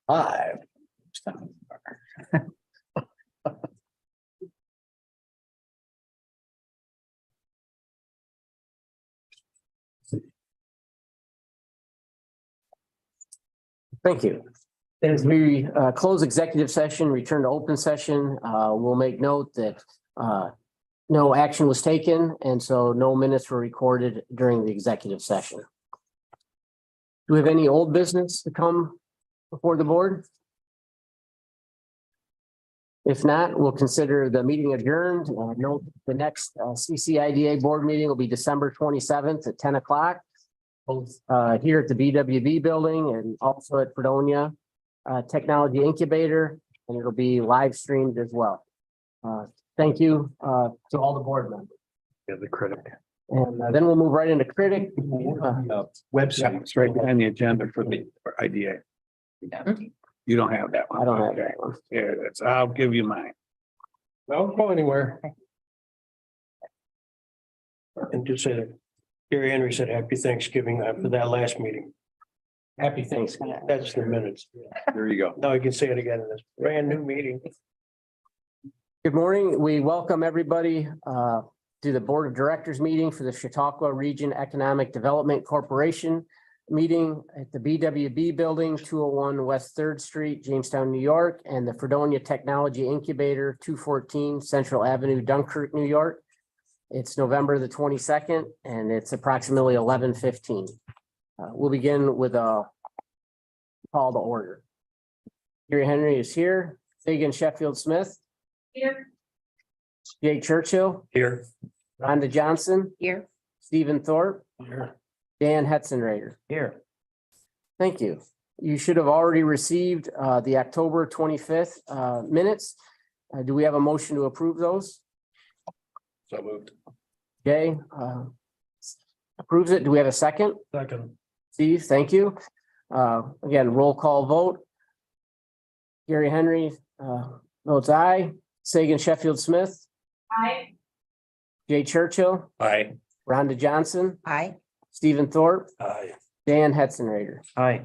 Five. Thank you. As we close executive session, return to open session, we'll make note that no action was taken, and so no minutes were recorded during the executive session. Do we have any old business to come before the board? If not, we'll consider the meeting adjourned. Note the next CCIDA board meeting will be December 27th at 10 o'clock. Both here at the BWB building and also at Fredonia Technology Incubator, and it'll be live streamed as well. Thank you to all the board members. Yeah, the critic. And then we'll move right into critic. Website, it's right behind the agenda for the IDA. You don't have that one. I don't have Okay. that one. Yeah, that's, I'll give you mine. Don't go anywhere. And just say that Gary Henry said happy Thanksgiving after that last meeting. Happy Thanksgiving. That's the minutes. There you go. Now you can say it again in this brand new meeting. Good morning. We welcome everybody to the Board of Directors meeting for the Chautauqua Region Economic Development Corporation meeting at the BWB building, 201 West 3rd Street, Jamestown, New York, and the Fredonia Technology Incubator, 214 Central Avenue, Dunkirk, New York. It's November the 22nd, and it's approximately 11:15. We'll begin with a call to order. Gary Henry is here. Fagan Sheffield Smith. Here. Jay Churchill. Here. Rhonda Johnson. Here. Stephen Thorpe. Here. Dan Hetzenrader. Here. Thank you. You should have already received the October 25th minutes. Do we have a motion to approve those? So moved. Jay approves it. Do we have a second? Second. Steve, thank you. Again, roll call vote. Gary Henry votes aye. Sagan Sheffield Smith. Aye. Jay Churchill. Aye. Rhonda Johnson. Aye. Stephen Thorpe. Aye. Dan Hetzenrader. Aye.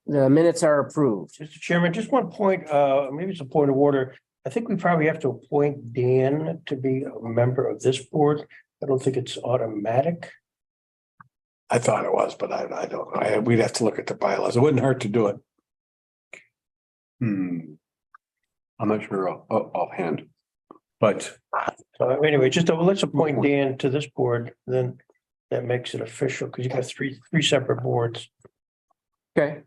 The minutes are approved. Mr. Chairman, just one point, maybe it's a point of order. I think we probably have to appoint Dan to be a member of this board. I don't think it's automatic. I thought it was, but I don't know. We'd have to look at the bylaws. It wouldn't hurt to do it. I'm not sure offhand, but So anyway, just let's appoint Dan to this board, then that makes it official because you got three separate boards. Okay.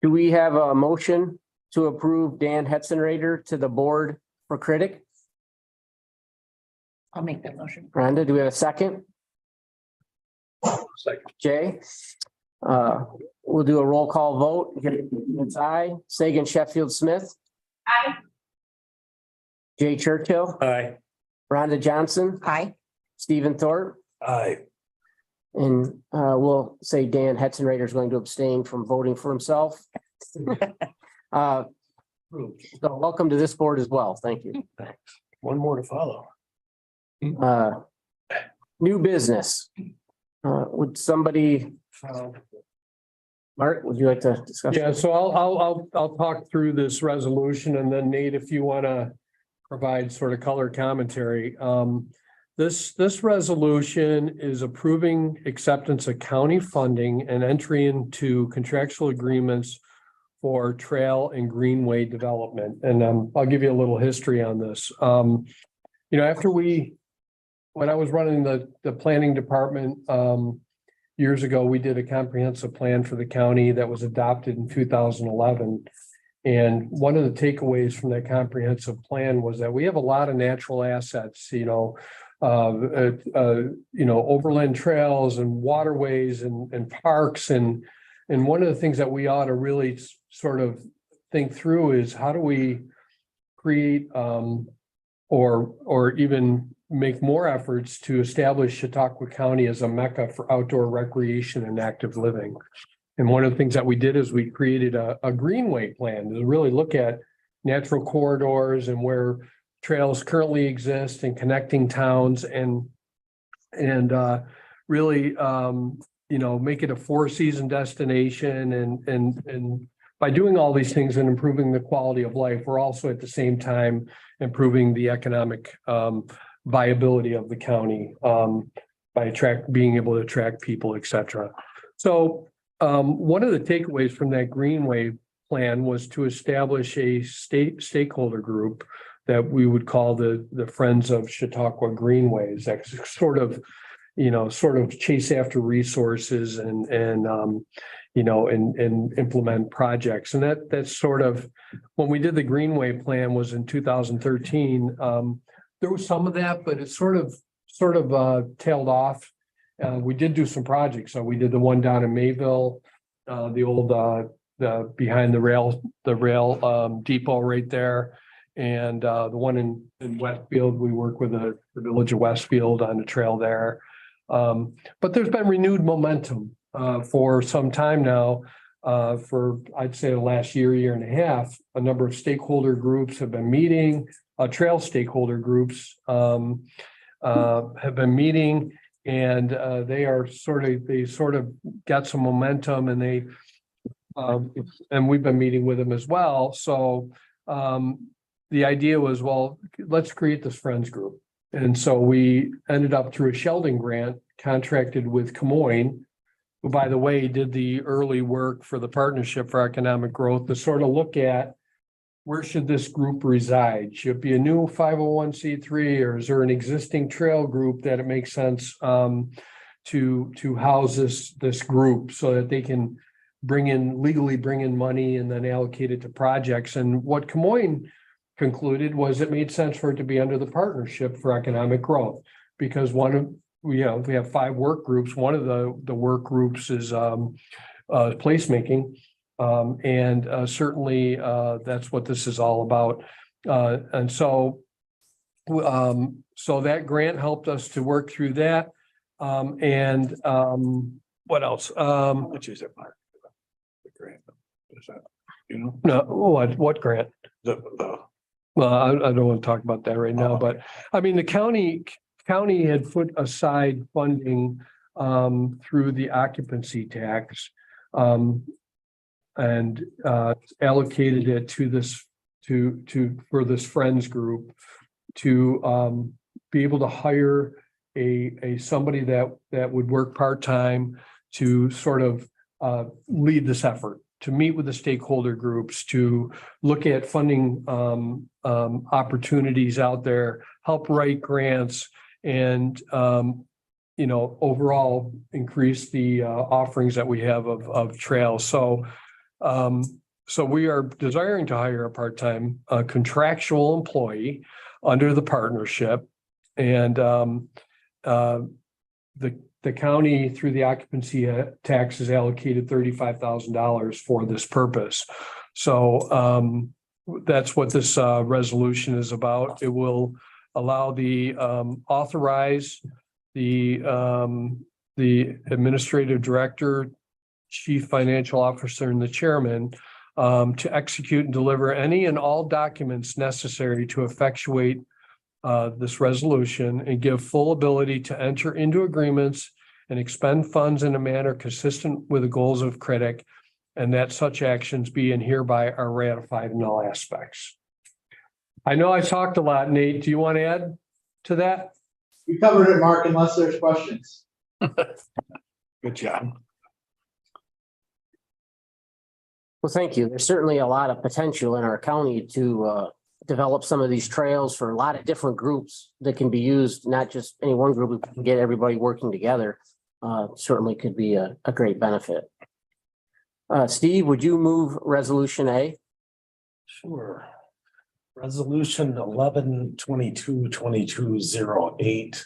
Do we have a motion to approve Dan Hetzenrader to the board for critic? I'll make that motion. Rhonda, do we have a second? second. Jay? We'll do a roll call vote. It's aye. Sagan Sheffield Smith. Aye. Jay Churchill. Aye. Rhonda Johnson. Aye. Stephen Thorpe. Aye. And we'll say Dan Hetzenrader is going to abstain from voting for himself. So welcome to this board as well. Thank you. One more to follow. New business. Would somebody? Mark, would you like to discuss? Yeah, so I'll talk through this resolution, and then Nate, if you want to provide sort of color commentary. This resolution is approving acceptance of county funding and entry into contractual agreements for trail and greenway development. And I'll give you a little history on this. After when I was running the planning department years ago, we did a comprehensive plan for the county that was adopted in 2011. And one of the takeaways from that comprehensive plan was that we have a lot of natural assets, overland trails and waterways and parks. And one of the things that we ought to really sort of think through is how do we create or even make more efforts to establish Chautauqua County as a mecca for outdoor recreation and active living. And one of the things that we did is we created a greenway plan to really look at natural corridors and where trails currently exist and connecting towns and really make it a 4-season destination and by doing all these things and improving the quality of life, we're also at the same time improving the economic viability of the county by being able to attract people, et cetera. So one of the takeaways from that Greenway plan was to establish a stakeholder group that we would call the Friends of Chautauqua Greenways, that sort of chase after resources and implement projects. And that's sort of, when we did the Greenway plan was in 2013. There was some of that, but it sort of tailed off. We did do some projects. So we did the one down in Mayville, the old behind the rail depot right there. And the one in Westfield, we work with the village of Westfield on the trail there. But there's been renewed momentum for some time now. For I'd say the last year and a half, a number of stakeholder groups have been meeting. Trail stakeholder groups have been meeting, and they sort of got some momentum, and and we've been meeting with them as well. So the idea was, well, let's create this friends group. And so we ended up through a Sheldon grant contracted with Camoin, who, by the way, did the early work for the Partnership for Economic Growth to sort of look at where should this group reside? Should it be a new 501c3, or is there an existing trail group that it makes sense to house this group so that they can legally bring in money and then allocate it to projects? And what Camoin concluded was it made sense for it to be under the Partnership for Economic Growth, because we have 5 work groups. One of the work groups is placemaking. And certainly that's what this is all about. And so that grant helped us to work through that. And what else? Which is a part of the grant. Is that, No, what grant? Well, I don't want to talk about that right now, but I mean, the county had put aside funding through the occupancy tax and allocated it for this friends group to be able to hire somebody that would work part-time to sort of lead this effort, to meet with the stakeholder groups, to look at funding opportunities out there, help write grants, and overall increase the offerings that we have of trails. So we are desiring to hire a part-time contractual employee under the partnership, and the county, through the occupancy tax, has allocated $35,000 for this purpose. So that's what this resolution is about. It will allow authorize the administrative director, chief financial officer, and the chairman to execute and deliver any and all documents necessary to effectuate this resolution and give full ability to enter into agreements and expend funds in a manner consistent with the goals of CRITIC, and that such actions be and hereby are ratified in all aspects. I know I talked a lot, Nate. Do you want to add to that? We covered it, Mark, unless there's questions. good job. Well, thank you. There's certainly a lot of potential in our county to develop some of these trails for a lot of different groups that can be used, not just any one group. We can get everybody working together. Certainly could be a great benefit. Steve, would you move resolution A? Sure. Resolution 11-22-2208.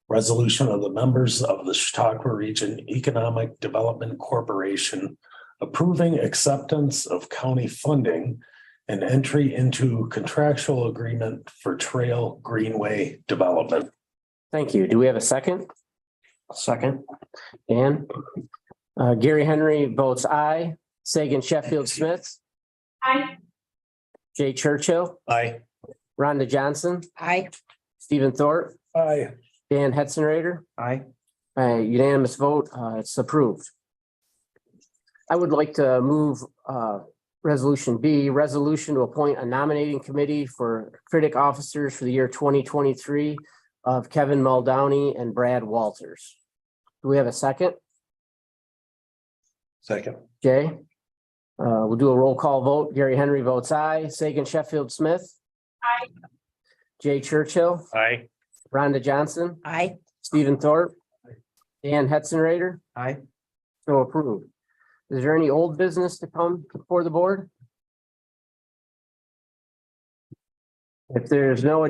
Resolution of the members of the Chautauqua Region Economic Development Corporation approving acceptance of county funding and entry into contractual agreement for trail greenway development. Thank you. Do we have a second? Second. Dan? Gary Henry votes aye. Sagan Sheffield Smith, Aye. Jay Churchill, Aye. Rhonda Johnson, Aye. Stephen Thorpe, Aye. Dan Hetzenrader, Aye. By unanimous vote, it's approved. I would like to move resolution B, resolution to appoint a nominating committee for critic officers for the year 2023 of Kevin Muldowney and Brad Walters. Do we have a second? Second. Jay? We'll do a roll call vote. Gary Henry votes aye. Sagan Sheffield Smith. Aye. Jay Churchill. Aye. Rhonda Johnson. Aye. Stephen Thorpe. Dan Hetzenrader. Aye. So approved. Is there any old business to come before the board? If there's no